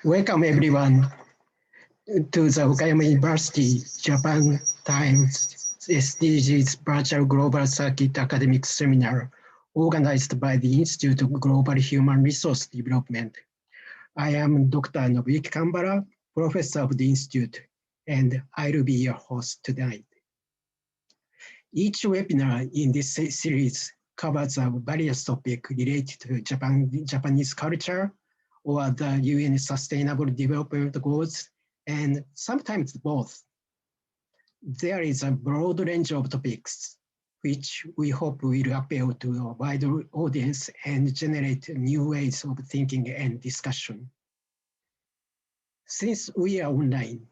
Welcome everyone to the Okayama University Japan Times SDGs Virtual Global Circuit Academic Seminar organized by the Institute of Global Human Resource Development. I am Dr. Nobuyuki Kambara, Professor of the Institute, and I'll be your host tonight. Each webinar in this series covers various topics related to Japanese culture or the UN Sustainable Development Goals, and sometimes both. There is a broad range of topics which we hope will appeal to a wider audience and generate new ways of thinking and discussion. Since we are online,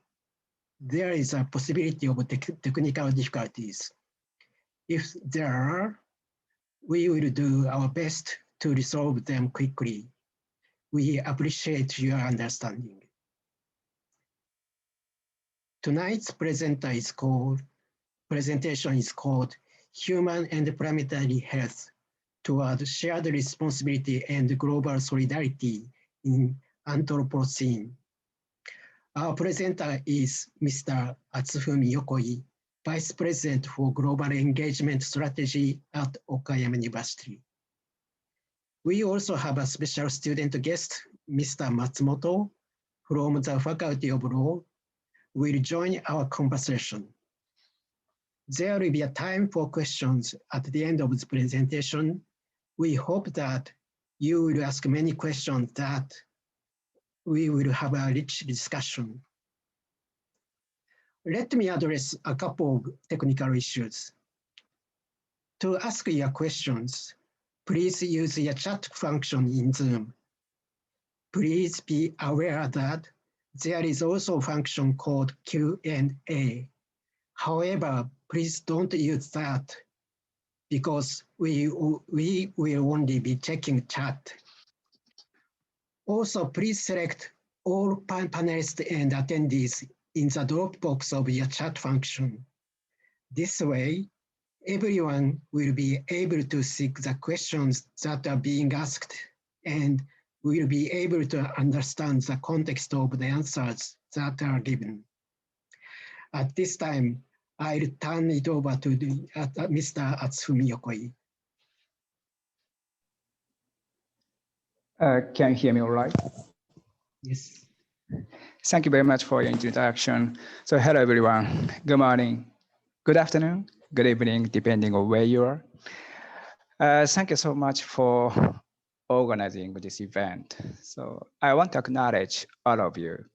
there is a possibility of technical difficulties. If there are, we will do our best to resolve them quickly. We appreciate your understanding. Tonight's presentation is called Human and Planetary Health Toward Shared Responsibility and Global Solidarity in Anthropocene. Our presenter is Mr. Atsufumi Yokoi, Vice President for Global Engagement Strategy at Okayama University. We also have a special student guest, Mr. Matsumoto, from the Faculty of Law, will join our conversation. There will be a time for questions at the end of the presentation. We hope that you will ask many questions that we will have a rich discussion. Let me address a couple of technical issues. To ask your questions, please use your chat function in Zoom. Please be aware that there is also a function called Q&A. However, please don't use that because we will only be checking chat. Also, please select all panelists and attendees in the Dropbox of your chat function. This way, everyone will be able to see the questions that are being asked and will be able to understand the context of the answers that are given. At this time, I'll turn it over to Mr. Atsufumi Yokoi. Can you hear me all right? Yes. Thank you very much for your introduction. So hello, everyone. Good morning, good afternoon, good evening, depending on where you are. Thank you so much for organizing this event. So I want to acknowledge all of you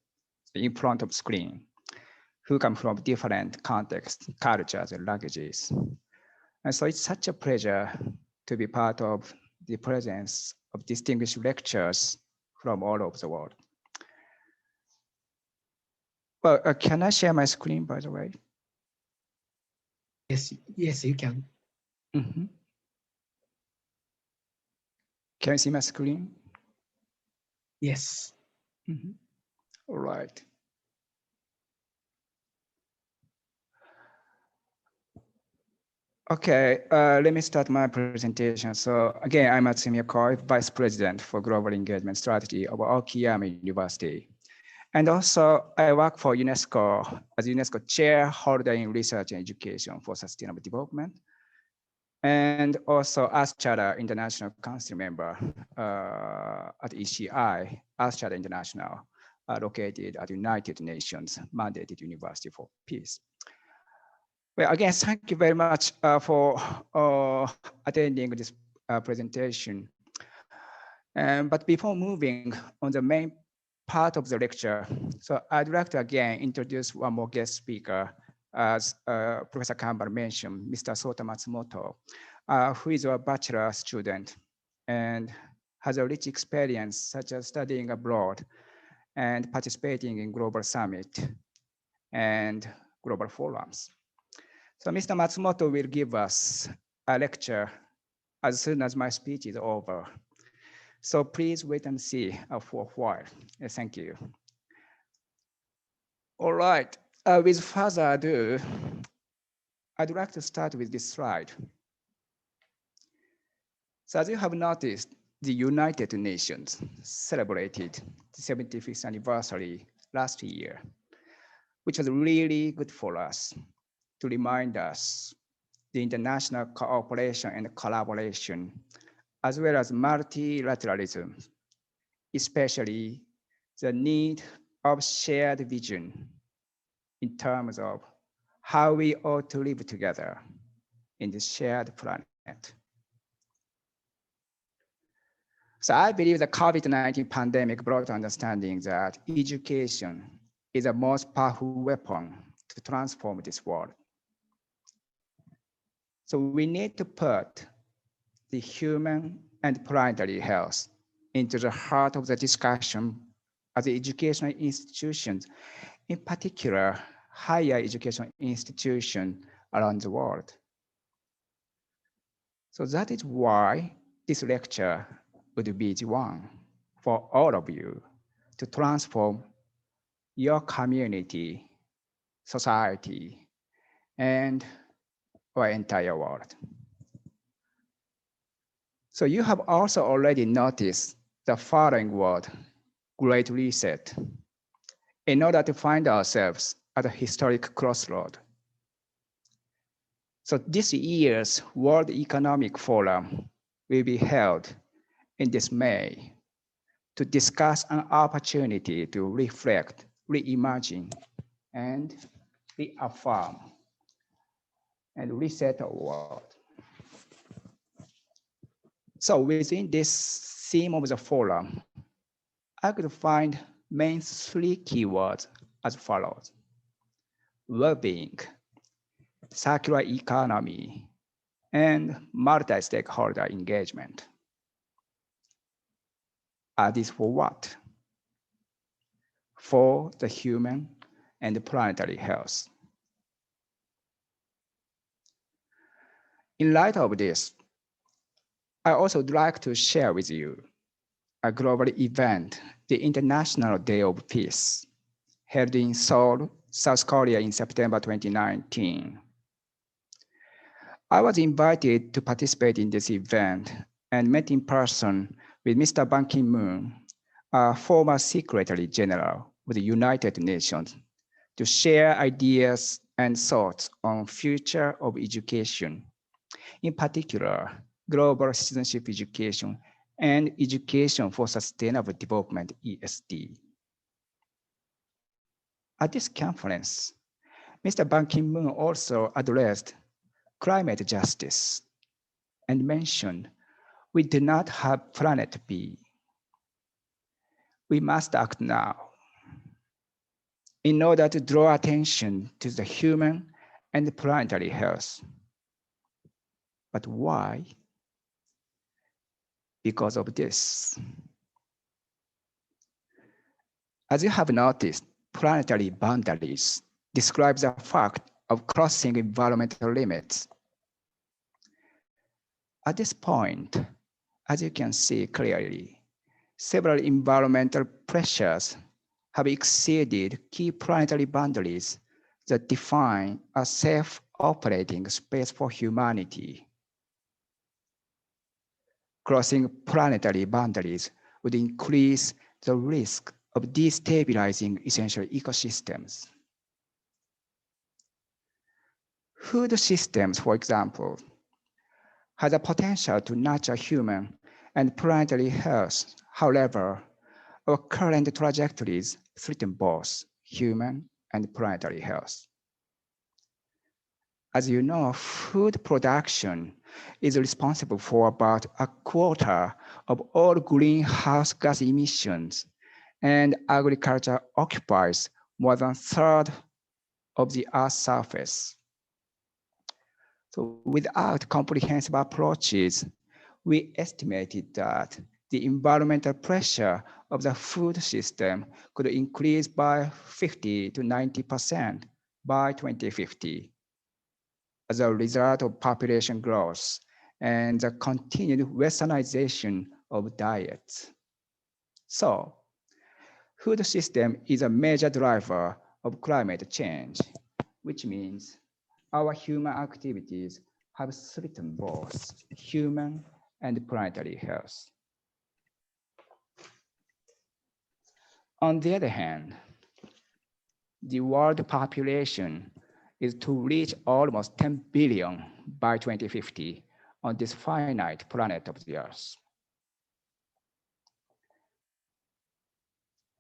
in front of screen who come from different contexts, cultures, and languages. And so it's such a pleasure to be part of the presence of distinguished lecturers from all over the world. Well, can I share my screen, by the way? Yes, you can. Mm-hmm. Can you see my screen? Yes. Mm-hmm. All right. Okay, let me start my presentation. So again, I'm Atsufumi Yokoi, Vice President for Global Engagement Strategy of Okayama University. And also I work for UNESCO as UNESCO Chairholder in Research and Education for Sustainable Development. And also as Charter International Council member at ECI, as Charter International, located at United Nations mandated University for Peace. Well, again, thank you very much for attending this presentation. But before moving on the main part of the lecture, so I'd like to again introduce one more guest speaker, as Professor Kambara mentioned, Mr. Sota Matsumoto, who is a bachelor student and has a rich experience such as studying abroad and participating in global summit and global forums. So Mr. Matsumoto will give us a lecture as soon as my speech is over. So please wait and see for a while. Thank you. All right, with further ado, I'd like to start with this slide. So as you have noticed, the United Nations celebrated the 75th anniversary last year, which was really good for us to remind us the international cooperation and collaboration, as well as multilateralism, especially the need of shared vision in terms of how we ought to live together in this shared planet. So I believe the COVID-19 pandemic brought understanding that education is the most powerful weapon to transform this world. So we need to put the human and planetary health into the heart of the discussion as the educational institutions, in particular, higher education institutions around the world. So that is why this lecture would be the one for all of you to transform your community, society, and our entire world. So you have also already noticed the following word, Great Reset, in order to find ourselves at a historic crossroad. So this year's World Economic Forum will be held in this May to discuss an opportunity to reflect, reimagine, and reaffirm and reset our world. So within this theme of the forum, I could find main three keywords as follows: well-being, circular economy, and multi-stakeholder engagement. Are these for what? For the human and the planetary health. In light of this, I also would like to share with you a global event, the International Day of Peace, held in Seoul, South Korea in September 2019. I was invited to participate in this event and met in person with Mr. Ban Ki-moon, a former Secretary General of the United Nations, to share ideas and thoughts on future of education, in particular, global citizenship education and education for sustainable development, ESD. At this conference, Mr. Ban Ki-moon also addressed climate justice and mentioned we do not have planet B. We must act now in order to draw attention to the human and planetary health. But why? Because of this. As you have noticed, planetary boundaries describe the fact of crossing environmental limits. At this point, as you can see clearly, several environmental pressures have exceeded key planetary boundaries that define a safe operating space for humanity. Crossing planetary boundaries would increase the risk of destabilizing essential ecosystems. Food systems, for example, has a potential to nurture human and planetary health. However, our current trajectories threaten both human and planetary health. As you know, food production is responsible for about a quarter of all greenhouse gas emissions, and agriculture occupies more than a third of the Earth's surface. So without comprehensive approaches, we estimated that the environmental pressure of the food system could increase by 50 to 90% by 2050 as a result of population growth and the continued westernization of diets. So, food system is a major driver of climate change, which means our human activities have threatened both human and planetary health. On the other hand, the world population is to reach almost 10 billion by 2050 on this finite planet of the Earth.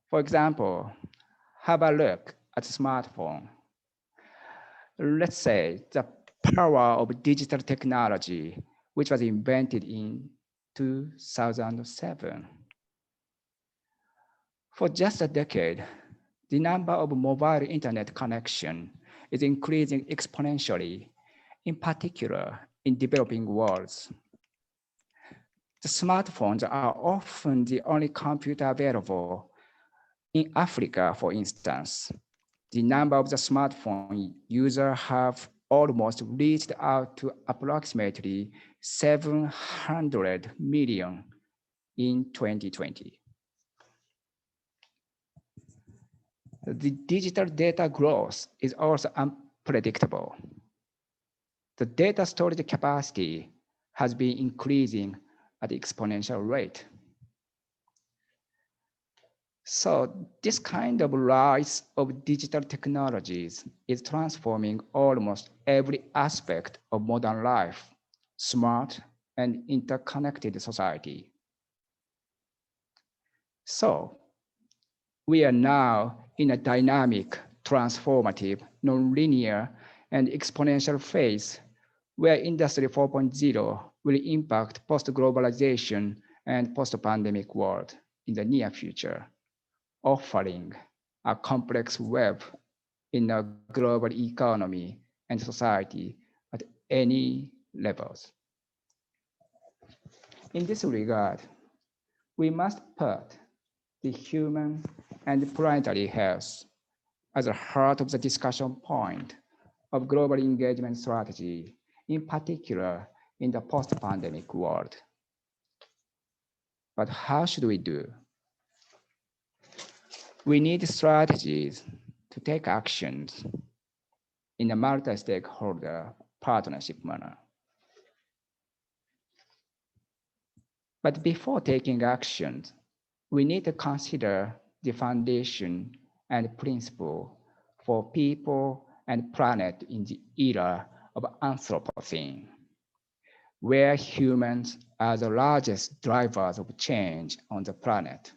For example, have a look at a smartphone. Let's say the power of digital technology, which was invented in 2007. For just a decade, the number of mobile internet connection is increasing exponentially, in particular in developing worlds. The smartphones are often the only computer available. In Africa, for instance, the number of the smartphone users have almost reached out to approximately 700 million in 2020. The digital data growth is also unpredictable. The data storage capacity has been increasing at an exponential rate. So this kind of rise of digital technologies is transforming almost every aspect of modern life, smart and interconnected society. So we are now in a dynamic, transformative, nonlinear, and exponential phase where Industry 4.0 will impact post-globalization and post-pandemic world in the near future, offering a complex web in a global economy and society at any levels. In this regard, we must put the human and planetary health as the heart of the discussion point of global engagement strategy, in particular in the post-pandemic world. But how should we do? We need strategies to take actions in a multi-stakeholder partnership manner. But before taking actions, we need to consider the foundation and principle for people and planet in the era of Anthropocene, where humans are the largest drivers of change on the planet.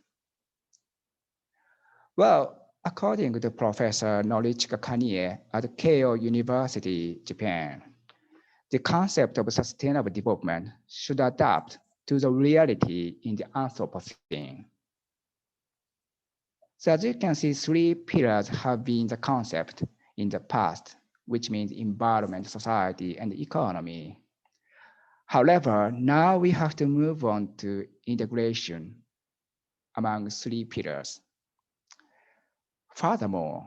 Well, according to Professor Norichika Kanie at Keio University, Japan, the concept of sustainable development should adapt to the reality in the Anthropocene. So as you can see, 3 pillars have been the concept in the past, which means environment, society, and economy. However, now we have to move on to integration among 3 pillars. Furthermore,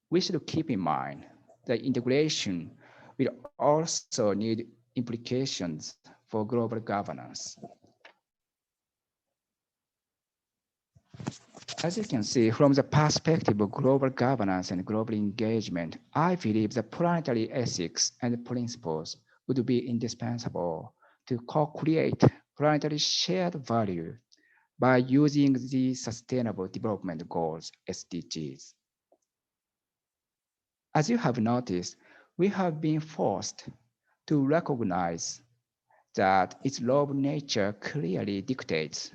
we should keep in mind that integration will also need implications for global governance. As you can see, from the perspective of global governance and global engagement, I believe that planetary ethics and principles would be indispensable to co-create planetary shared value by using the Sustainable Development Goals, SDGs. As you have noticed, we have been forced to recognize that its law of nature clearly dictates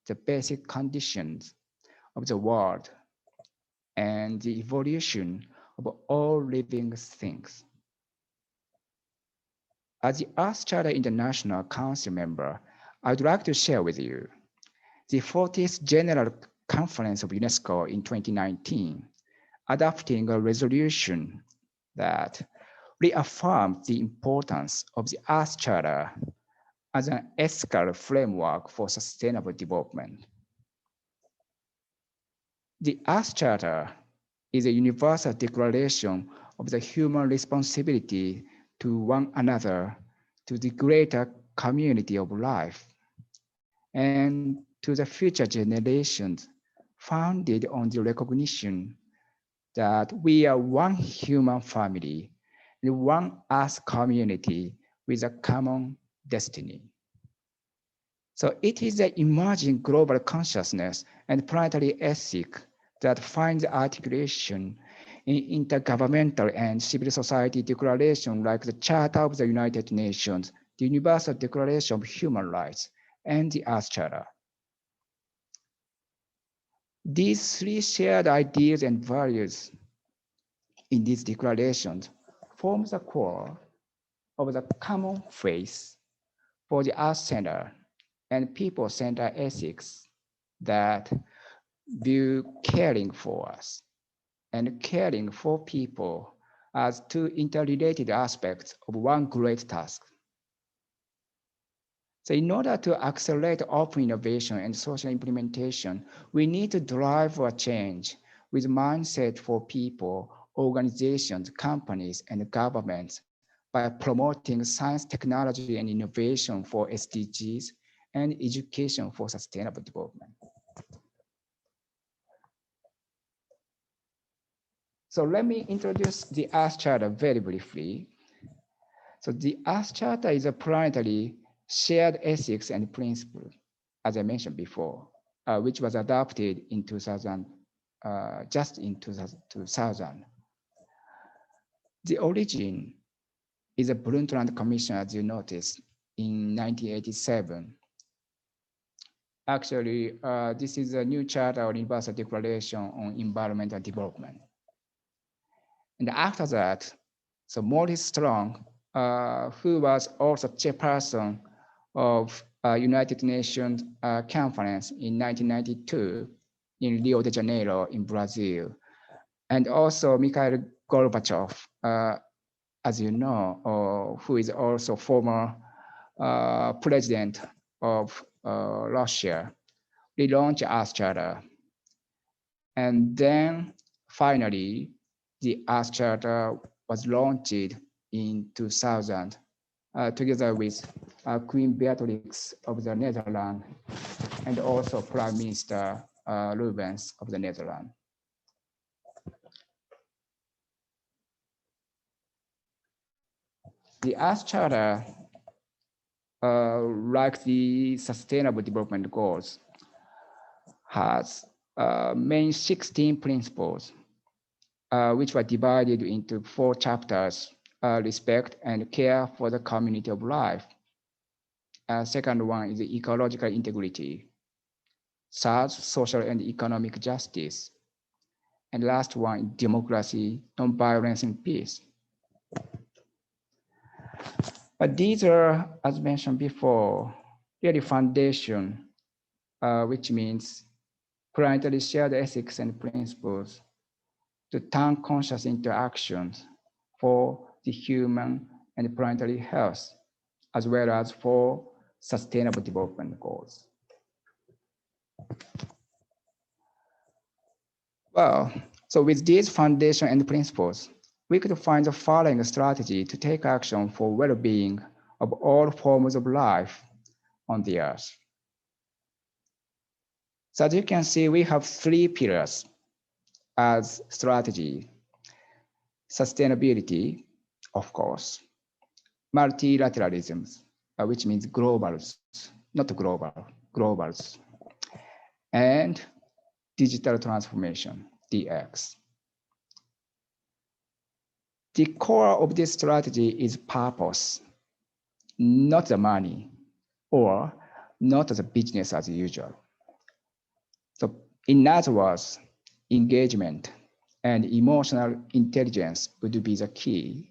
the basic conditions of the world and the evolution of all living things. As the Earth Charter International Council member, I'd like to share with you the 40th General Conference of UNESCO in 2019, adopting a resolution that reaffirmed the importance of the Earth Charter as an ethical framework for sustainable development. The Earth Charter is a universal declaration of the human responsibility to one another, to the greater community of life, and to the future generations, founded on the recognition that we are one human family and one Earth community with a common destiny. So it is the emerging global consciousness and planetary ethic that finds articulation in intergovernmental and civil society declarations like the Charter of the United Nations, the Universal Declaration of Human Rights, and the Earth Charter. These three shared ideas and values in these declarations form the core of the common faith for the Earth-centered and people-centered ethics that view caring for us and caring for people as two interrelated aspects of one great task. So in order to accelerate open innovation and social implementation, we need to drive a change with mindset for people, organizations, companies, and governments by promoting science, technology, and innovation for SDGs and education for sustainable development. So let me introduce the Earth Charter very briefly. So the Earth Charter is a planetary shared ethics and principles, as I mentioned before, which was adopted in 2000, just in 2000. The origin is a Brundtland Commission, as you noticed, in 1987. Actually, this is a new charter or universal declaration on environmental development. And after that, so Maurice Strong, who was also chairperson of United Nations conference in 1992 in Rio de Janeiro in Brazil, and also Mikhail Gorbachev, as you know, who is also former president of Russia, relaunched Earth Charter. And then finally, the Earth Charter was launched in 2000, together with Queen Beatrix of the Netherlands and also Prime Minister Rubens of the Netherlands. The Earth Charter, like the Sustainable Development Goals, has main 16 principles, which were divided into 4 chapters: respect and care for the community of life. Second one is ecological integrity. Third, social and economic justice. And last one, democracy, non-violence, and peace. But these are, as mentioned before, really foundation, which means planetary shared ethics and principles to turn conscious into actions for the human and planetary health, as well as for sustainable development goals. Well, so with these foundation and principles, we could find the following strategy to take action for well-being of all forms of life on the Earth. So as you can see, we have 3 pillars as strategy: sustainability, of course, multilateralism, which means globals, not global, globals, and digital transformation, DX. The core of this strategy is purpose, not the money, or not the business as usual. So in other words, engagement and emotional intelligence would be the key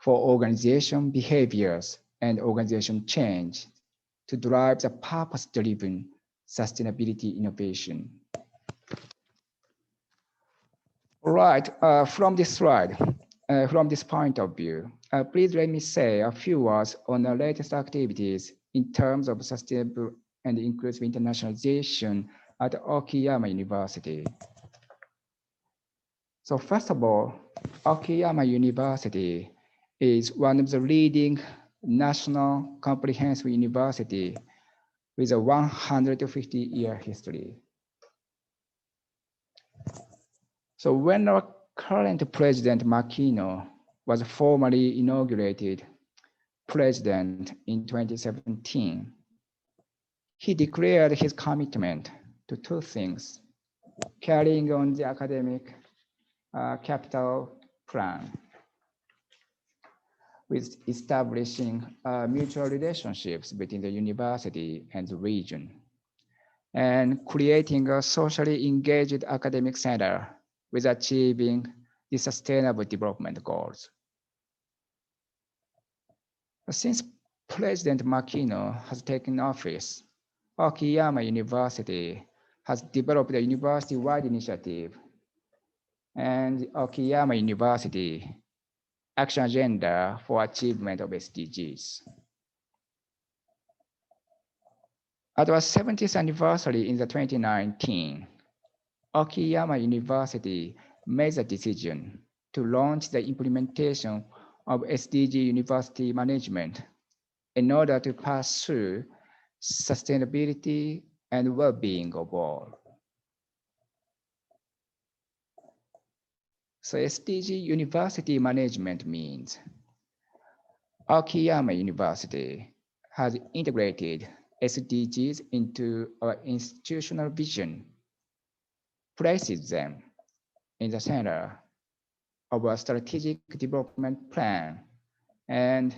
for organization behaviors and organization change to drive the purpose-driven sustainability innovation. All right, from this slide, from this point of view, please let me say a few words on the latest activities in terms of sustainable and inclusive internationalization at Okayama University. So first of all, Okayama University is one of the leading national comprehensive university with a 150-year history. So when our current president, Makino, was formally inaugurated president in 2017, he declared his commitment to 2 things: carrying on the academic capital plan with establishing mutual relationships between the university and the region, and creating a socially engaged academic center with achieving the sustainable development goals. Since President Makino has taken office, Okayama University has developed a university-wide initiative and Okayama University Action Agenda for Achievement of SDGs. At our 70th anniversary in 2019, Okayama University made the decision to launch the implementation of SDG university management in order to pursue sustainability and well-being of all. So SDG university management means Okayama University has integrated SDGs into our institutional vision, places them in the center of our strategic development plan, and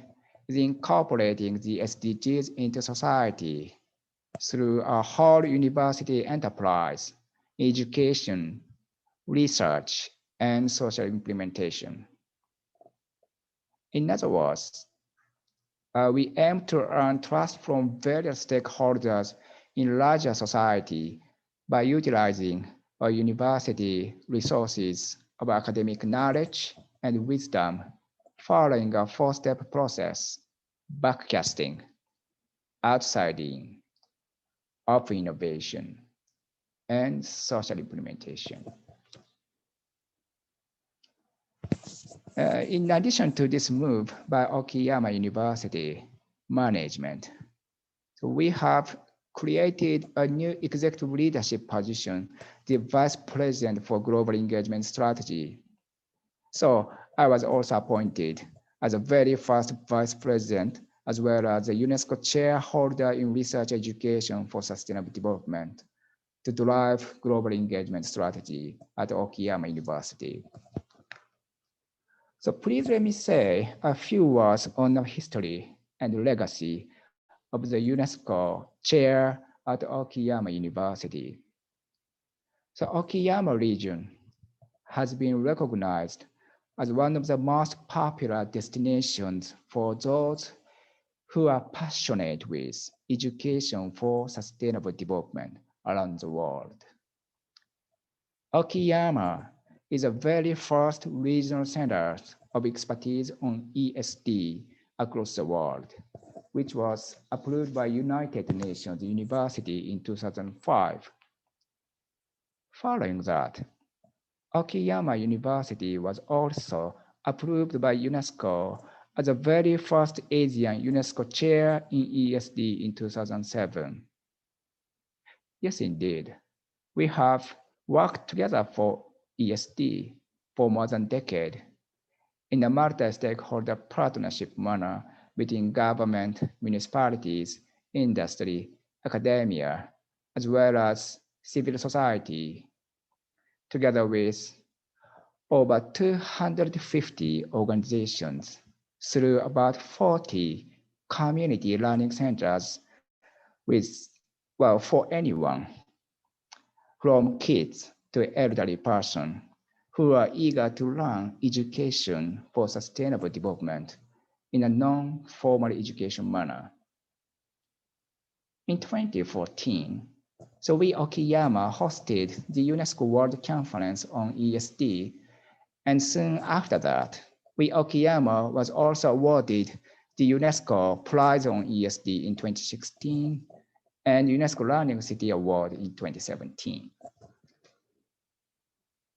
is incorporating the SDGs into society through a whole university enterprise, education, research, and social implementation. In other words, we aim to earn trust from various stakeholders in larger society by utilizing our university resources of academic knowledge and wisdom, following a four-step process: backcasting, outside-in, open innovation, and social implementation. In addition to this move by Okayama University management, so we have created a new executive leadership position, the Vice President for Global Engagement Strategy. So I was also appointed as the very first Vice President, as well as the UNESCO Chairholder in Research Education for Sustainable Development, to drive global engagement strategy at Okayama University. So please let me say a few words on the history and legacy of the UNESCO chair at Okayama University. So Okayama region has been recognized as one of the most popular destinations for those who are passionate with education for sustainable development around the world. Okayama is the very first regional center of expertise on ESD across the world, which was approved by United Nations University in 2005. Following that, Okayama University was also approved by UNESCO as the very first Asian UNESCO chair in ESD in 2007. Yes, indeed, we have worked together for ESD for more than a decade in a multi-stakeholder partnership manner between government, municipalities, industry, academia, as well as civil society, together with over 250 organizations through about 40 community learning centers with, well, for anyone, from kids to elderly person who are eager to learn education for sustainable development in a non-formal education manner. In 2014, so we Okayama hosted the UNESCO World Conference on ESD, and soon after that, we Okayama was also awarded the UNESCO Prize on ESD in 2016 and UNESCO Learning City Award in 2017.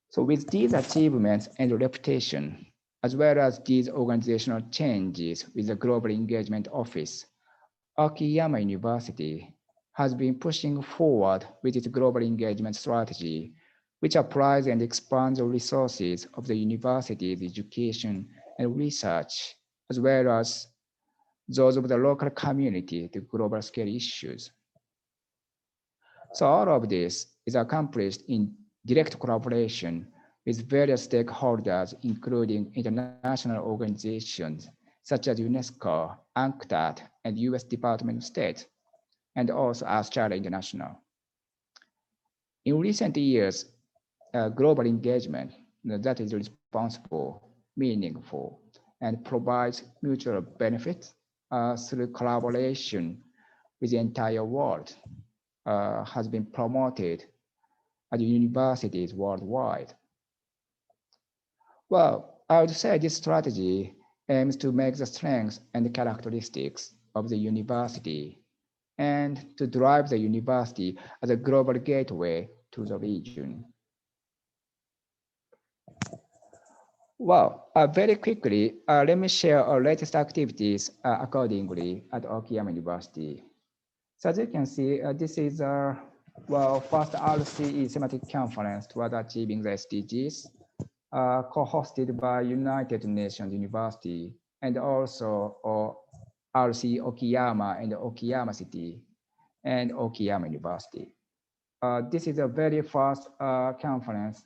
So with these achievements and reputation, as well as these organizational changes with the Global Engagement Office, Okayama University has been pushing forward with its global engagement strategy, which applies and expands the resources of the university's education and research, as well as those of the local community to global scale issues. So all of this is accomplished in direct collaboration with various stakeholders, including international organizations such as UNESCO, UNCTAD, and US Department of State, and also Australia International. In recent years, global engagement that is responsible, meaningful, and provides mutual benefits through collaboration with the entire world has been promoted at universities worldwide. Well, I would say this strategy aims to make the strengths and characteristics of the university and to drive the university as a global gateway to the region. Well, very quickly, let me share our latest activities accordingly at Okayama University. So as you can see, this is our first RCE thematic conference toward achieving the SDGs, co-hosted by United Nations University and also RC Okayama and Okayama City and Okayama University. This is the very first conference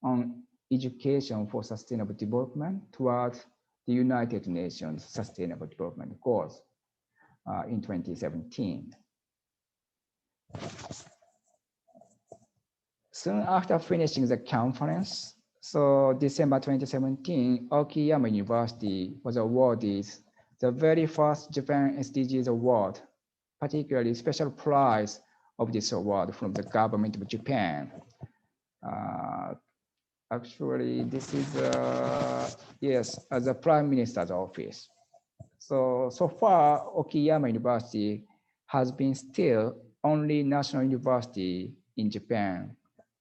on education for sustainable development towards the United Nations Sustainable Development Goals in 2017. Soon after finishing the conference, so December 2017, Okayama University was awarded the very first Japan SDGs Award, particularly special prize of this award from the government of Japan. Actually, this is, the Prime Minister's office. So far, Okayama University has been still only national university in Japan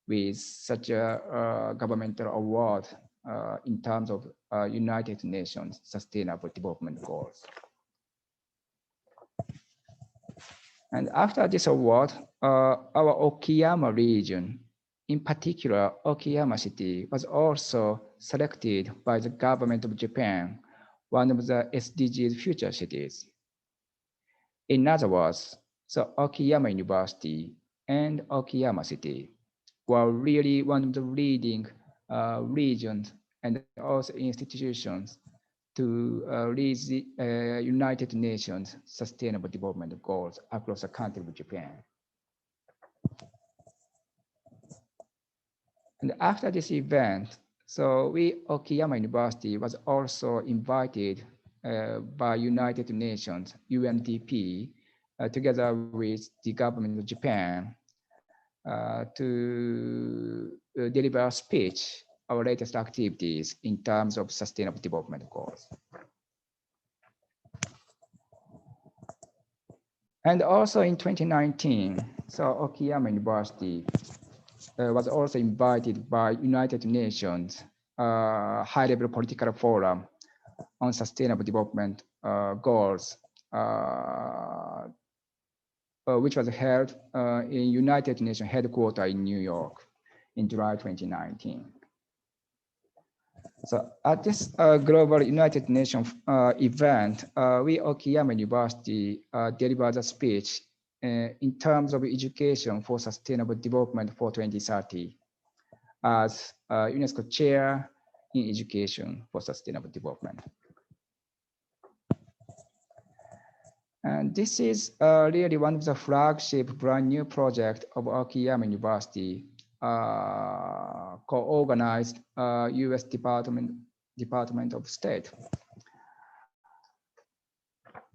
with such a governmental award in terms of United Nations Sustainable Development Goals. And after this award, our Okayama region, in particular, Okayama City, was also selected by the government of Japan, one of the SDGs future cities. In other words, so Okayama University and Okayama City were really one of the leading regions and also institutions to reach the United Nations Sustainable Development Goals across the country of Japan. And after this event, so we, Okayama University, was also invited by United Nations, UNDP, together with the government of Japan to deliver a speech, our latest activities in terms of sustainable development goals. And also in 2019, so Okayama University was also invited by United Nations high-level political forum on sustainable development goals, which was held in United Nations headquarters in New York in July 2019. So at this global United Nations event, we Okayama University delivered a speech in terms of education for sustainable development for 2030 as UNESCO Chair in Education for Sustainable Development. And this is really one of the flagship brand new project of Okayama University, co-organized US Department of State.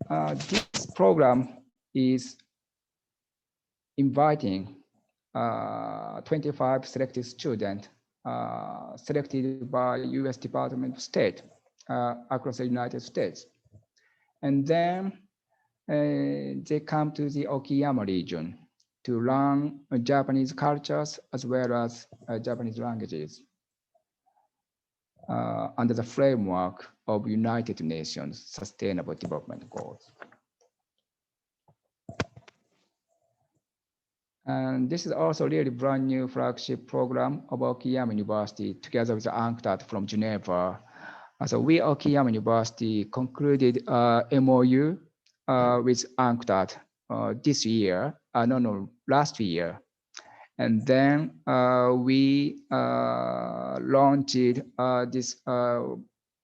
This program is inviting 25 selected students selected by US Department of State across the United States. And then they come to the Okayama region to learn Japanese cultures as well as Japanese languages under the framework of United Nations Sustainable Development Goals. And this is also really brand new flagship program of Okayama University together with UNCTAD from Geneva. So we Okayama University concluded MOU with UNCTAD this year, last year. And then we launched this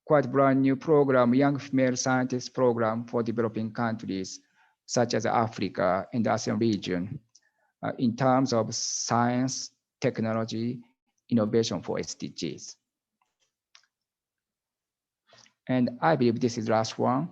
quite brand new program, Young Female Scientists Program for developing countries, such as Africa and the ASEAN region, in terms of science, technology, innovation for SDGs. And I believe this is the last one.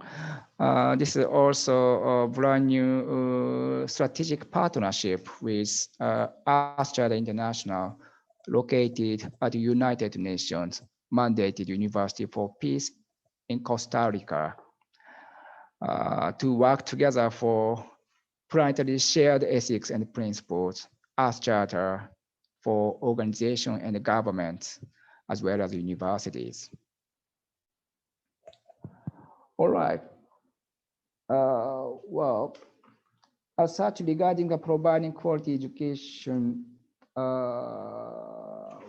This is also a brand new strategic partnership with Earth International, located at the United Nations mandated University for Peace in Costa Rica, to work together for Planetary shared ethics and principles, Earth Charter for organization and governments, as well as universities. All right. Well, as such, regarding the providing quality education, well,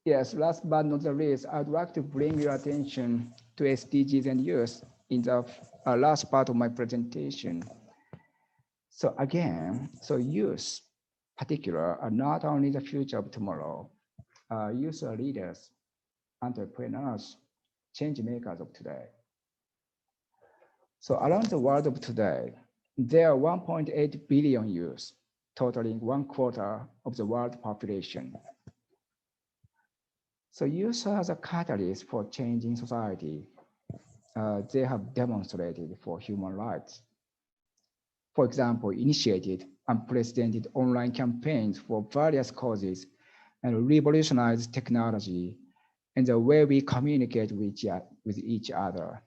yes, last but not the least, I'd like to bring your attention to SDGs and youth in the last part of my presentation. So again, so youth particular are not only the future of tomorrow, youth are leaders, entrepreneurs, change makers of today. So around the world of today, there are 1.8 billion youth, totaling 1/4 of the world population. So youth are the catalyst for changing society. They have demonstrated for human rights. For example, initiated unprecedented online campaigns for various causes and revolutionized technology and the way we communicate with each other.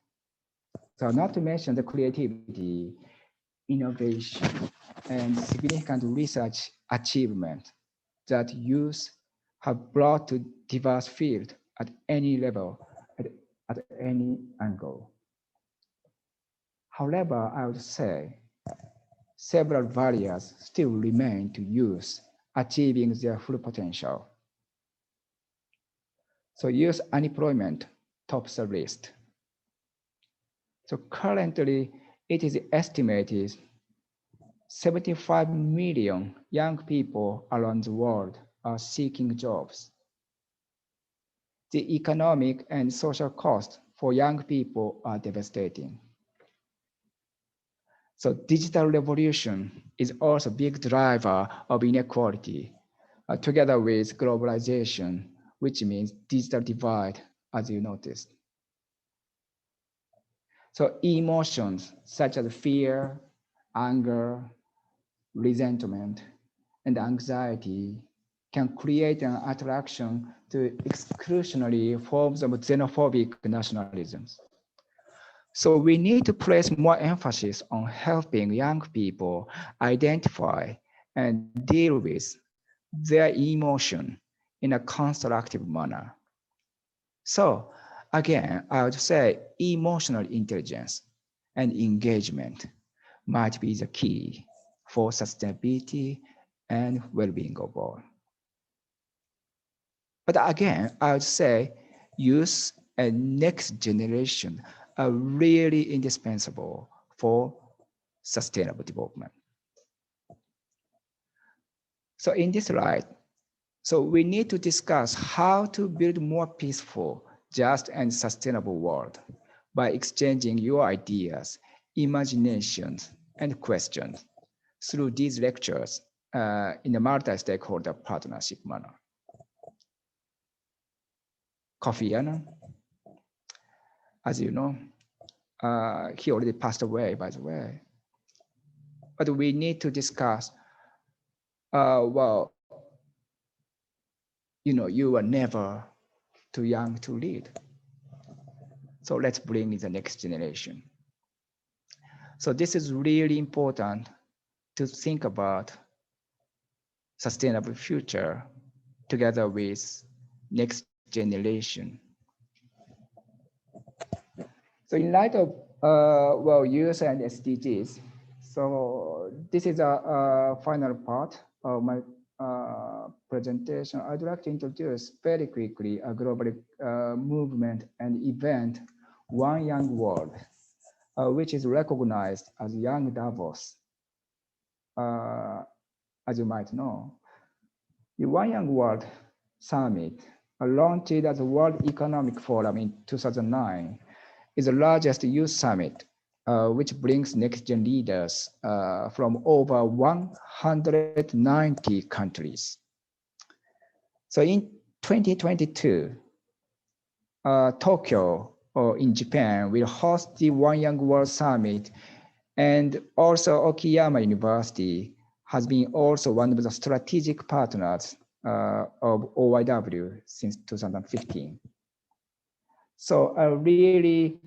So not to mention the creativity, innovation, and significant research achievement that youth have brought to diverse fields at any level, at any angle. However, I would say several barriers still remain to youth achieving their full potential. So youth unemployment tops the list. So currently, it is estimated 75 million young people around the world are seeking jobs. The economic and social costs for young people are devastating. So digital revolution is also a big driver of inequality, together with globalization, which means digital divide, as you noticed. So emotions such as fear, anger, resentment, and anxiety can create an attraction to exclusionary forms of xenophobic nationalisms. So we need to place more emphasis on helping young people identify and deal with their emotion in a constructive manner. So again, I would say emotional intelligence and engagement might be the key for sustainability and well-being of all. But again, I would say youth and next generation are really indispensable for sustainable development. So in this light, so we need to discuss how to build more peaceful, just and sustainable world by exchanging your ideas, imaginations, and questions through these lectures in a multi-stakeholder partnership manner. Kofi Annan, as you know, he already passed away, by the way. But we need to discuss, well, you know, you were never too young to lead. So let's bring in the next generation. So this is really important to think about sustainable future together with next generation. So in light of well, youth and SDGs, so this is a final part of my presentation. I'd like to introduce very quickly a global movement and event, One Young World, which is recognized as Young Davos. As you might know, the One Young World Summit, launched as a World Economic Forum in 2009, is the largest youth summit, which brings next-gen leaders from over 190 countries. So in 2022, Tokyo in Japan will host the One Young World Summit, and also Okayama University has been also one of the strategic partners of OYW since 2015. So I really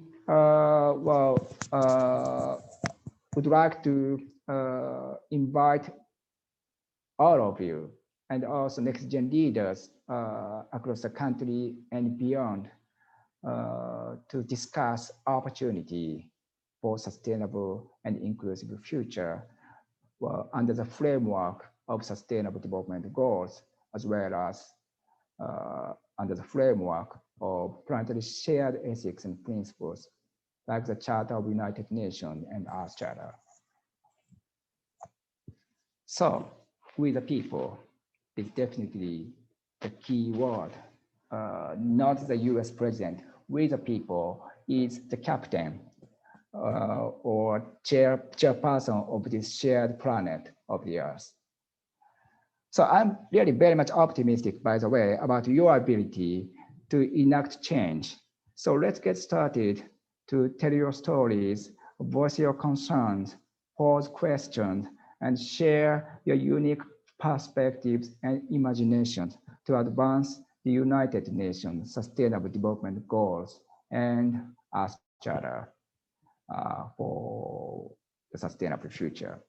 would like to invite all of you and also next-gen leaders across the country and beyond to discuss opportunity for sustainable and inclusive future under the framework of Sustainable Development Goals, as well as under the framework of planetary shared ethics and principles, like the Charter of United Nations and Earth Charter. So, we the people is definitely the key word, not the US president. We the people is the captain or chairperson of this shared planet of the Earth. So I'm really very much optimistic, by the way, about your ability to enact change. So let's get started to tell your stories, voice your concerns, pose questions, and share your unique perspectives and imaginations to advance the United Nations Sustainable Development Goals and Earth Charter for the sustainable future.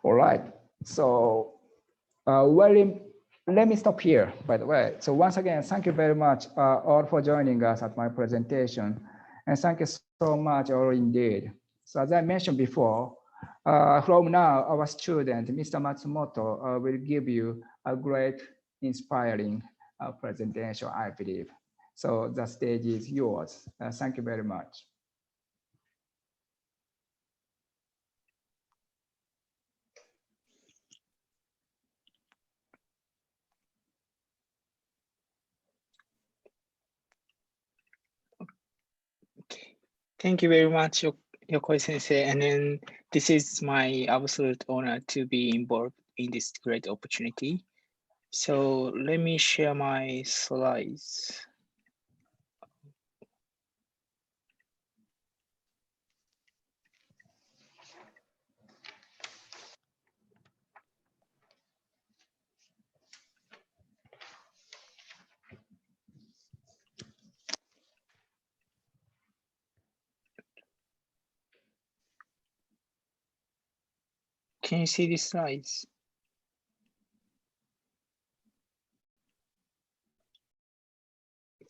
All right, so let me stop here, by the way. So once again, thank you very much all for joining us at my presentation. And thank you so much all indeed. So as I mentioned before, from now, our student, Mr. Matsumoto, will give you a great, inspiring presentation, I believe. So the stage is yours. Thank you very much. Thank you very much, Yokoi Sensei. And then this is my absolute honor to be involved in this great opportunity. So let me share my slides. Can you see these slides?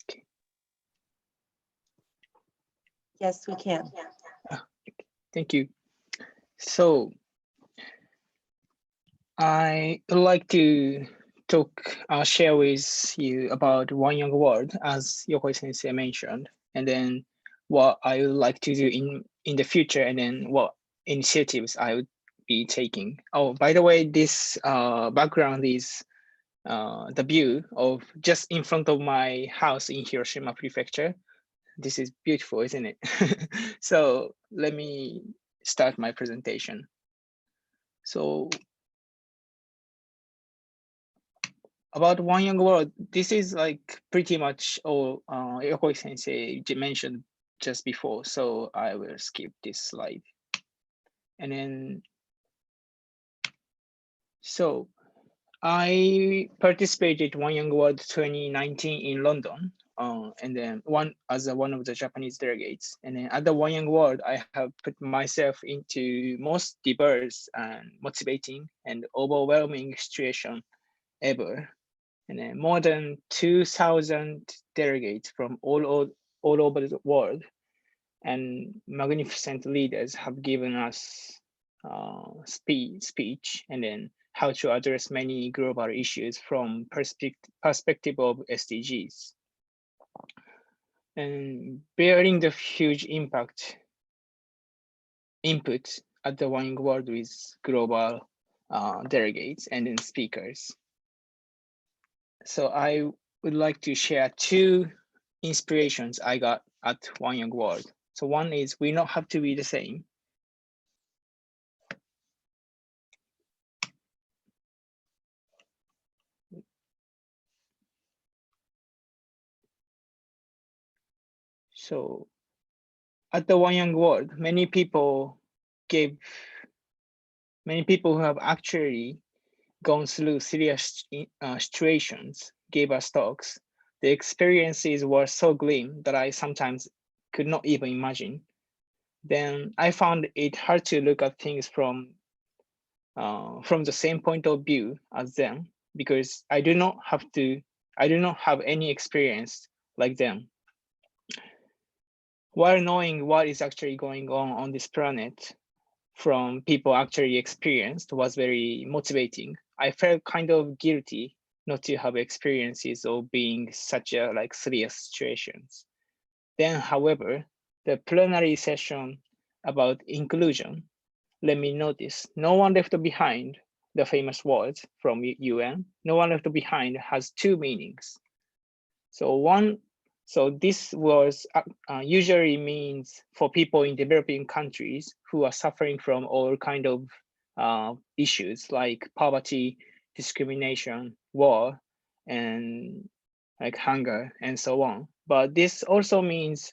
Okay. Yes, we can. Thank you. So I would like to share with you about One Young World, as Yokoi Sensei mentioned, and then what I would like to do in the future, and then what initiatives I would be taking. Oh, by the way, this background is the view of just in front of my house in Hiroshima Prefecture. This is beautiful, isn't it? So let me start my presentation. So about One Young World, this is like pretty much all Yokoi Sensei mentioned just before, so I will skip this slide. And then, so I participated One Young World 2019 in London, and then one of the Japanese delegates. And then at the One Young World, I have put myself into most diverse and motivating and overwhelming situation ever. And then more than 2,000 delegates from all over the world and magnificent leaders have given us speech, and then how to address many global issues from perspective of SDGs. And bearing the huge impact input at the One Young World with global delegates and then speakers. So I would like to share two inspirations I got at One Young World. So one is we don't have to be the same. So at the One Young World, many people who have actually gone through serious situations gave us talks. The experiences were so grim that I sometimes could not even imagine. Then I found it hard to look at things from the same point of view as them, because I do not have any experience like them. While knowing what is actually going on this planet from people actually experienced was very motivating. I felt kind of guilty not to have experiences of being such a serious situations. Then, however, the plenary session about inclusion let me notice no one left behind, the famous words from UN, no one left behind has two meanings. So this was usually means for people in developing countries who are suffering from all kind of issues like poverty, discrimination, war, and hunger and so on. But this also means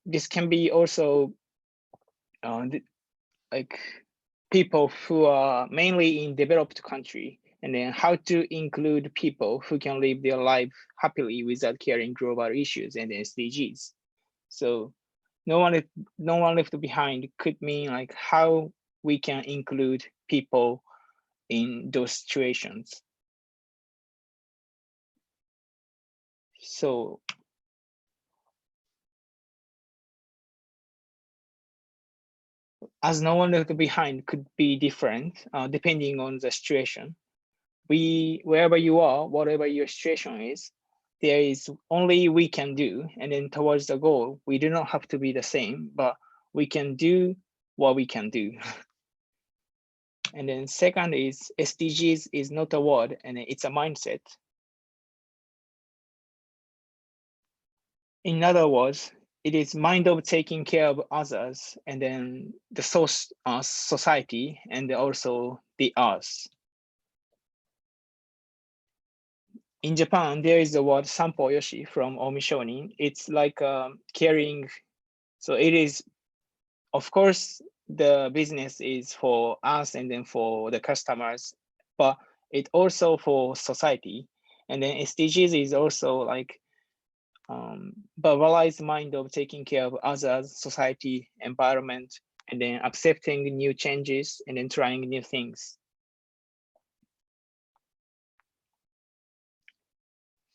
this can be also people who are mainly in developed country, and then how to include people who can live their life happily without caring global issues and SDGs. So no one left behind could mean how we can include people in those situations. So as no one left behind could be different depending on the situation. Wherever you are, whatever your situation is, there is only we can do, and then towards the goal, we do not have to be the same, but we can do what we can do. And then second is SDGs is not a word, and it's a mindset. In other words, it is mind of taking care of others, and then the society, and also the us. In Japan, there is the word sampo yoshi from Omishonin. It's like caring. So it is, of course, the business is for us and then for the customers, but it also for society. And then SDGs is also verbalized mind of taking care of others, society, environment, and then accepting new changes and then trying new things.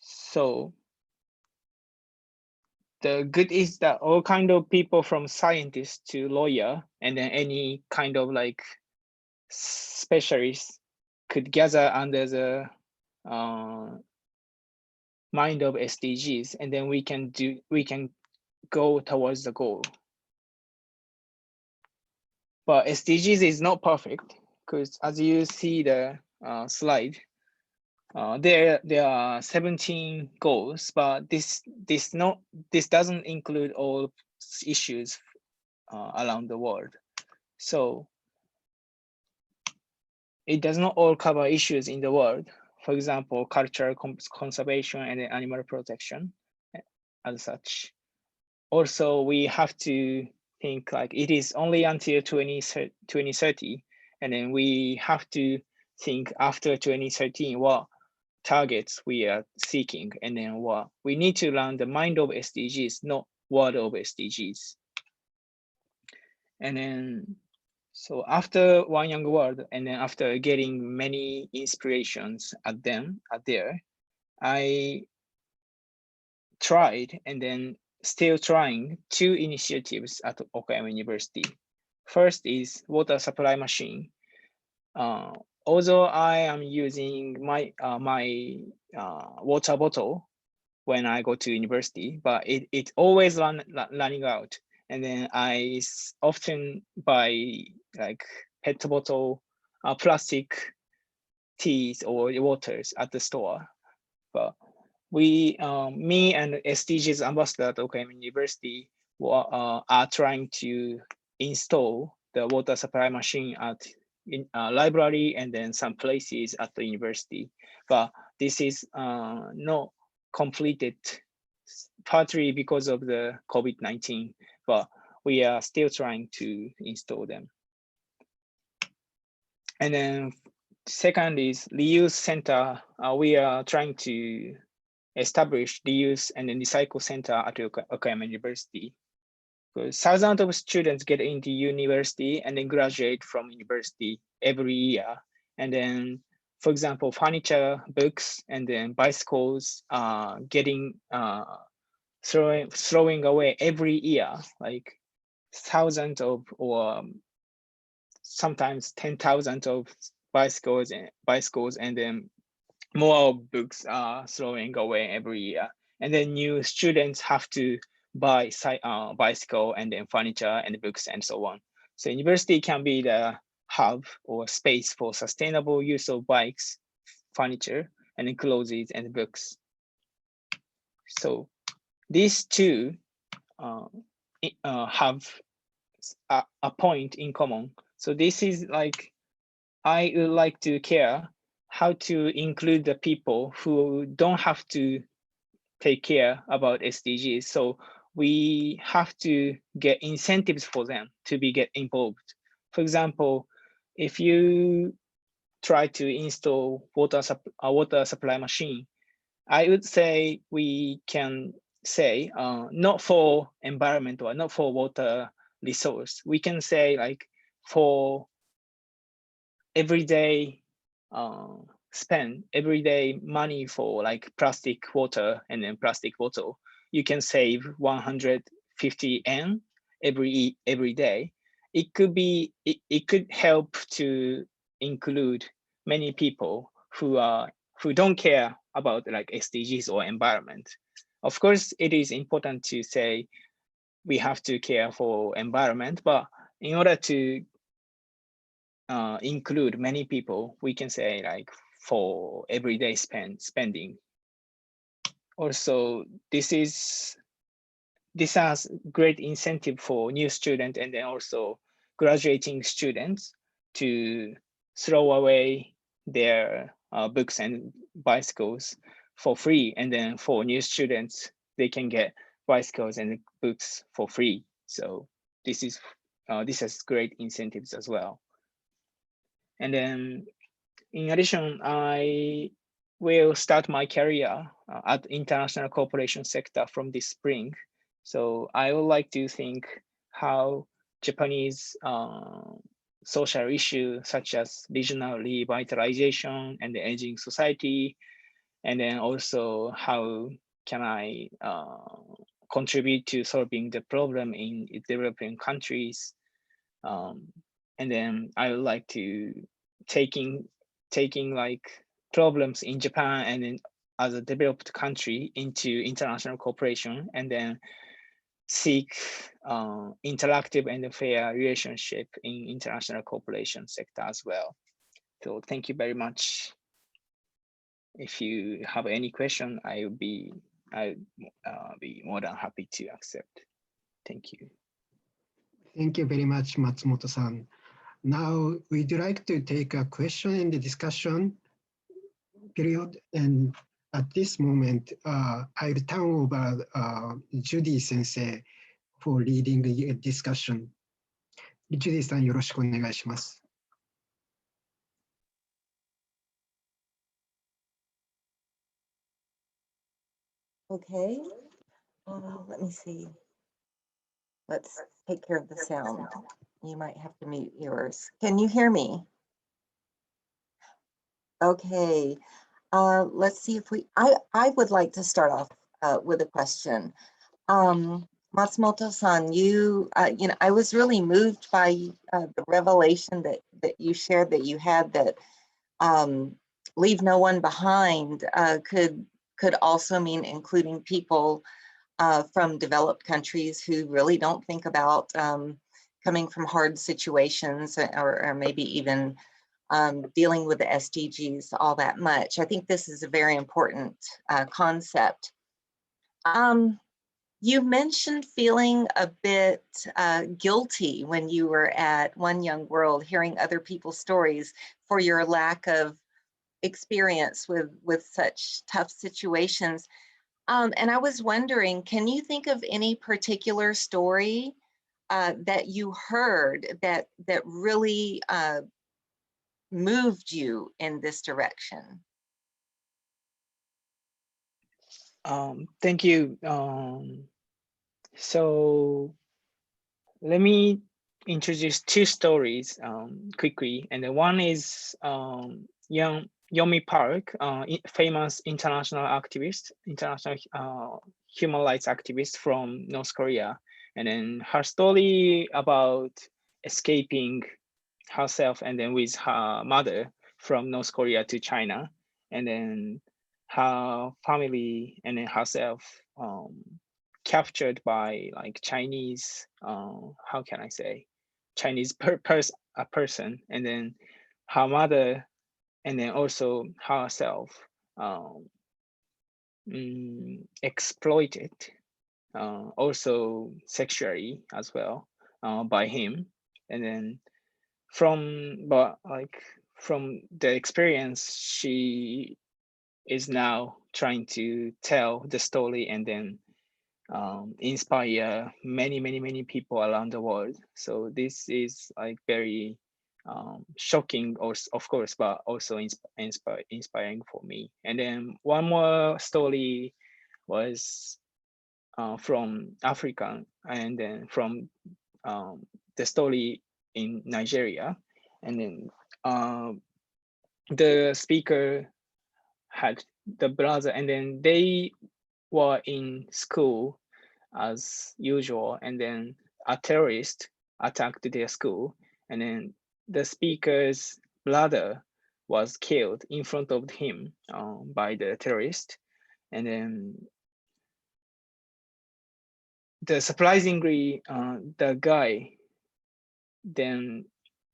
So the good is that all kind of people from scientist to lawyer and then any kind of specialist could gather under the mind of SDGs, and then we can go towards the goal. But SDGs is not perfect, because as you see the slide, there are 17 goals, but this doesn't include all issues around the world. So it does not all cover issues in the world. For example, cultural conservation and animal protection as such. Also, we have to think it is only until 2030, and then we have to think after 2013 what targets we are seeking, and then what we need to learn the mind of SDGs, not word of SDGs. And then so after One Young World, and then after getting many inspirations at there, I tried and then still trying two initiatives at Okayama University. First is water supply machine. Although I am using my water bottle when I go to university, but it always running out. and then I often buy like pet bottle, plastic teas or waters at the store. But we, me and SDGs ambassador at Okayama University are trying to install the water supply machine at library and then some places at the university. But this is not completed, partly because of the COVID-19, but we are still trying to install them. And then second is reuse center. We are trying to establish reuse and then recycle center at Okayama University. Because thousands of students get into university and then graduate from university every year. And then, for example, furniture, books, and then bicycles getting throwing away every year, like thousands of, or sometimes 10,000 of bicycles, and then more books are throwing away every year. And then new students have to buy bicycle and then furniture and books and so on. So university can be the hub or space for sustainable use of bikes, furniture, and then clothes and books. So these two have a point in common. So this is like, I would like to care how to include the people who don't have to take care about SDGs. So we have to get incentives for them to get involved. For example, if you try to install a water supply machine, I would say we can say not for environment or not for water resource. We can say like for everyday everyday money for like plastic water and then plastic bottle, you can save 150 yen every day. It could be, it could help to include many people who don't care about like SDGs or environment. Of course, it is important to say we have to care for environment, but in order to include many people, we can say like for everyday spending. Also, this has great incentive for new students and then also graduating students to throw away their books and bicycles for free. And then for new students, they can get bicycles and books for free. So this has great incentives as well. And then in addition, I will start my career at international cooperation sector from this spring. So I would like to think how Japanese social issues such as regional revitalization and the aging society, and then also how can I contribute to solving the problem in developing countries. And then I would like to taking like problems in Japan and then as a developed country into international cooperation, and then seek interactive and fair relationship in international cooperation sector as well. So thank you very much. If you have any question, I'd be more than happy to accept. Thank you. Thank you very much, Matsumoto-san. Now, we'd like to take a question in the discussion period. And at this moment, I'll turn over Judy Sensei for leading the discussion. Judy-san, よろしくお願いします。Okay, let me see. Let's take care of the sound. You might have to mute yours. Can you hear me? Okay, let's see if I would like to start off with a question. Matsumoto-san, I was really moved by the revelation that you shared, that you had, that leave no one behind could also mean including people from developed countries who really don't think about coming from hard situations or maybe even dealing with the SDGs all that much. I think this is a very important concept. You mentioned feeling a bit guilty when you were at One Young World, hearing other people's stories for your lack of experience with such tough situations. And I was wondering, can you think of any particular story that you heard that really moved you in this direction? Thank you. So let me introduce two stories quickly. And the one is Yomi Park, famous international activist, international human rights activist from North Korea. And then her story about escaping herself and then with her mother from North Korea to China. And then her family and then herself captured by like Chinese, how can I say, Chinese person, and then her mother, and then also herself exploited, also sexually as well by him. And then from the experience, she is now trying to tell the story and then inspire many people around the world. So this is like very shocking, of course, but also inspiring for me. And then one more story was from Africa, and then from the story in Nigeria. And then the speaker had the brother, and then they were in school as usual, and then a terrorist attacked their school, and then the speaker's brother was killed in front of him by the terrorist. And then surprisingly, the guy then,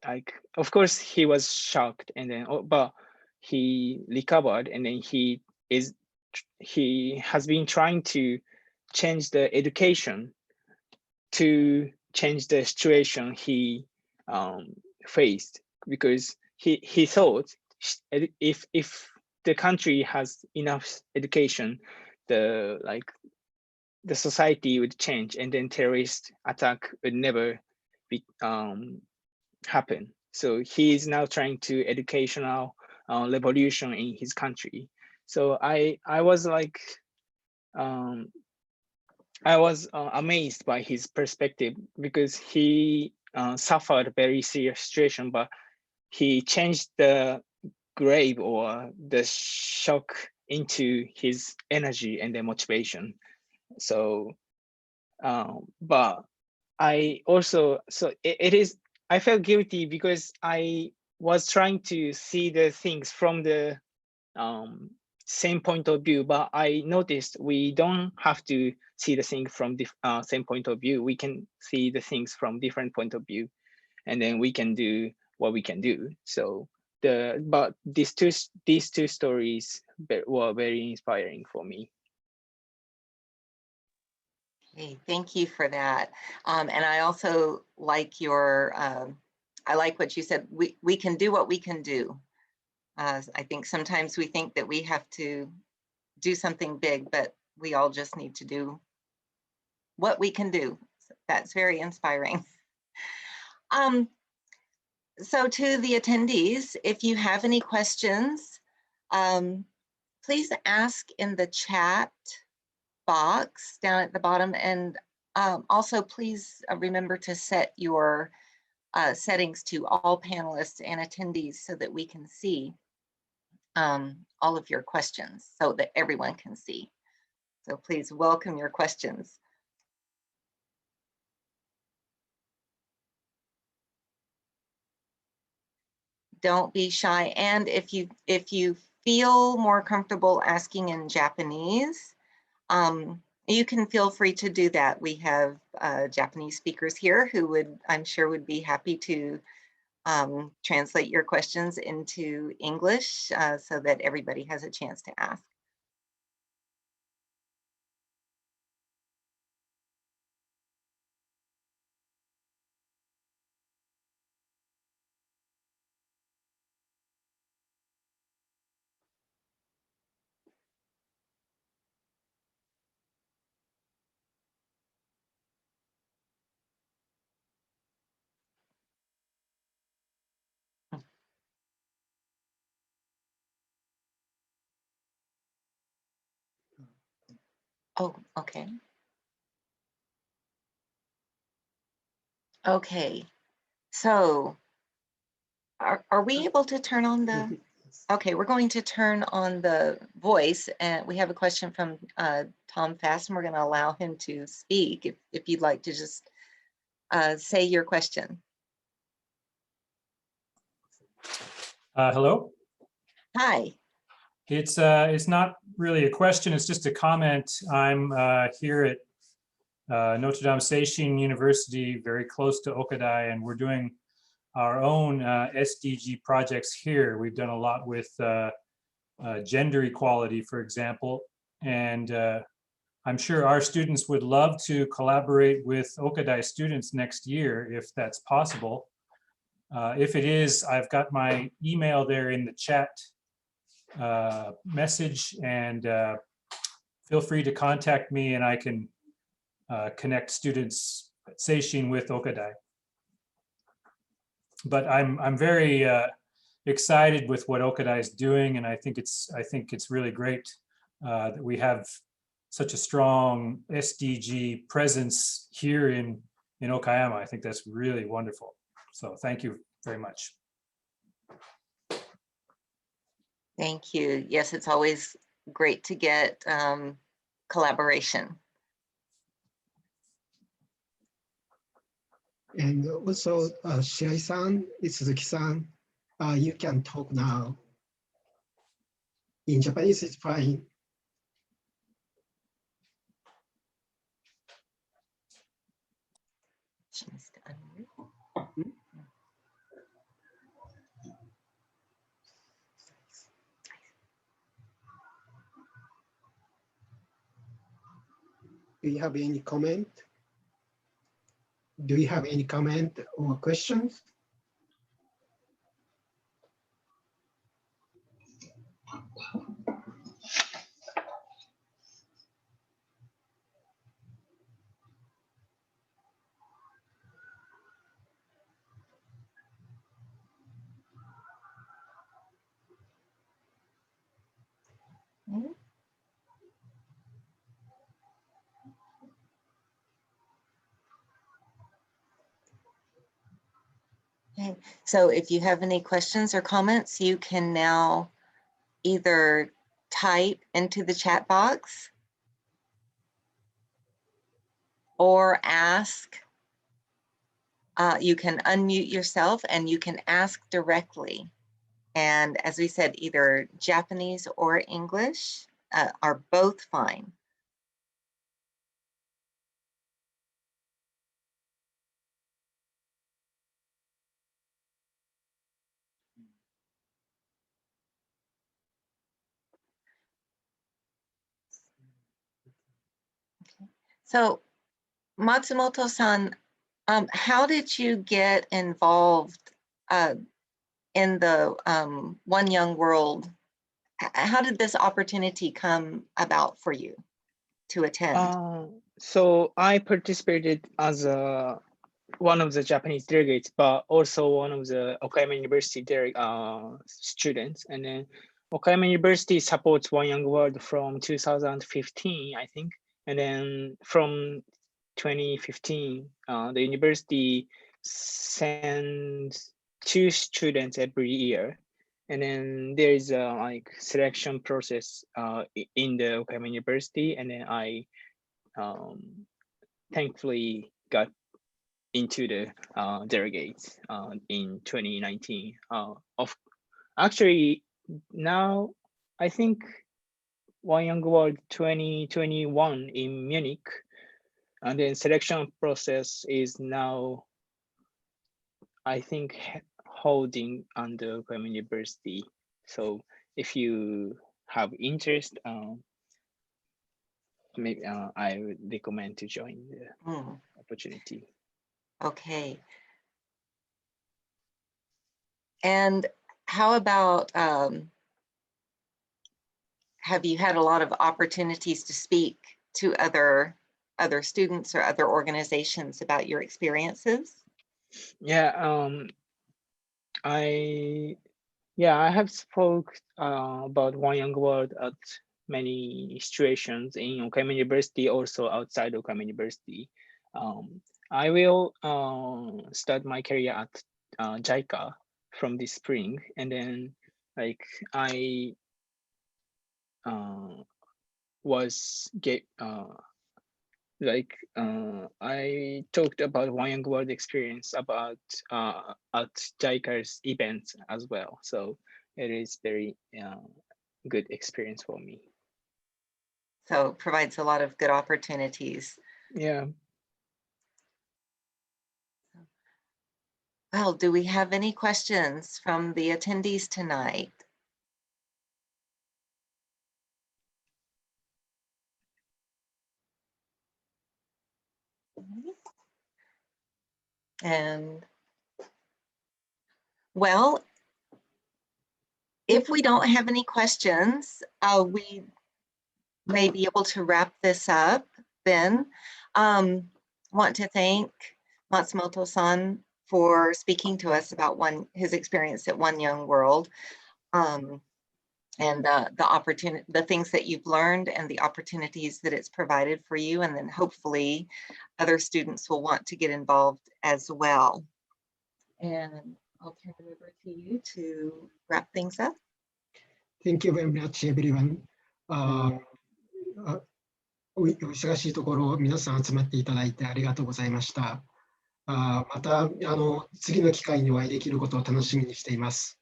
like, of course he was shocked, and then but he recovered, and then he has been trying to change the education to change the situation he faced, because he thought if the country has enough education, the society would change, and then terrorist attack would never be happen. So he is now trying to educational revolution in his country. So I was like I was amazed by his perspective, because he suffered a very serious situation, but he changed the grave or the shock into his energy and the motivation. So, but I also, so it is, I felt guilty because I was trying to see the things from the same point of view, but I noticed we don't have to see the thing from the same point of view. We can see the things from different point of view, and then we can do what we can do. So but these two stories were very inspiring for me. Hey, thank you for that. And I also like your, I like what you said, we can do what we can do. I think sometimes we think that we have to do something big, but we all just need to do what we can do. That's very inspiring. So to the attendees, if you have any questions, please ask in the chat box down at the bottom, and also please remember to set your settings to all panelists and attendees so that we can see all of your questions, so that everyone can see. So please welcome your questions. Don't be shy, and if you feel more comfortable asking in Japanese, You can feel free to do that. We have Japanese speakers here who would, I'm sure, would be happy to translate your questions into English so that everybody has a chance to ask. Oh, okay. Okay, so are we able to turn on the, okay, we're going to turn on the voice, and we have a question from Tom Fast, and we're going to allow him to speak if you'd like to just say your question. Hello. Hi. It's not really a question, it's just a comment. I'm here at Notre Dame Seishin University, very close to Okadai, and we're doing our own SDG projects here. We've done a lot with gender equality, for example, and I'm sure our students would love to collaborate with Okadai students next year, if that's possible. If it is, I've got my email there in the chat message, and feel free to contact me and I can connect students at Seishin with Okadai. But I'm very excited with what Okadai is doing, and I think it's really great that we have such a strong SDG presence here in Okayama. I think that's really wonderful. So thank you very much. Thank you. Yes, it's always great to get collaboration. And also, Shirai-san, Itsuzuki-san, you can talk now. In Japanese, it's fine. She needs to unmute. Do you have any comment? Do you have any comment or questions? Mhm. Okay, so if you have any questions or comments, you can now either type into the chat box or ask. You can unmute yourself and you can ask directly. And as we said, either Japanese or English are both fine. Okay. So Matsumoto-san, how did you get involved in the One Young World? How did this opportunity come about for you to attend? So I participated as one of the Japanese delegates, but also one of the Okayama University students. And then Okayama University supports One Young World from 2015, I think. And then from 2015, the university sends 2 students every year. And then there is a like selection process in the Okayama University. And then I thankfully got into the delegates in 2019. Actually, now I think One Young World 2021 in Munich. And then selection process is now, I think, holding under Okayama University. So if you have interest, maybe I would recommend to join the opportunity. Okay. And how about, have you had a lot of opportunities to speak to other students or other organizations about your experiences? Yeah, I have spoke about One Young World at many situations in Okayama University, also outside Okayama University. I will start my career at JICA from this spring, and then like I I talked about One Young World experience about at JICA's events as well. So it is very good experience for me. So it provides a lot of good opportunities. Yeah. Well, do we have any questions from the attendees tonight? And well, if we don't have any questions, we may be able to wrap this up then. Want to thank Matsumoto-san for speaking to us about his experience at One Young World, and the things that you've learned and the opportunities that it's provided for you, and then hopefully other students will want to get involved as well. And I'll turn it over to you to wrap things up. Thank you very much, everyone. お忙しいところ皆さん集まっていただいてありがとうございました。また次の機会にお会いできることを楽しみにしています。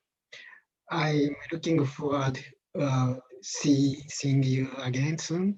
I'm looking forward seeing you again soon.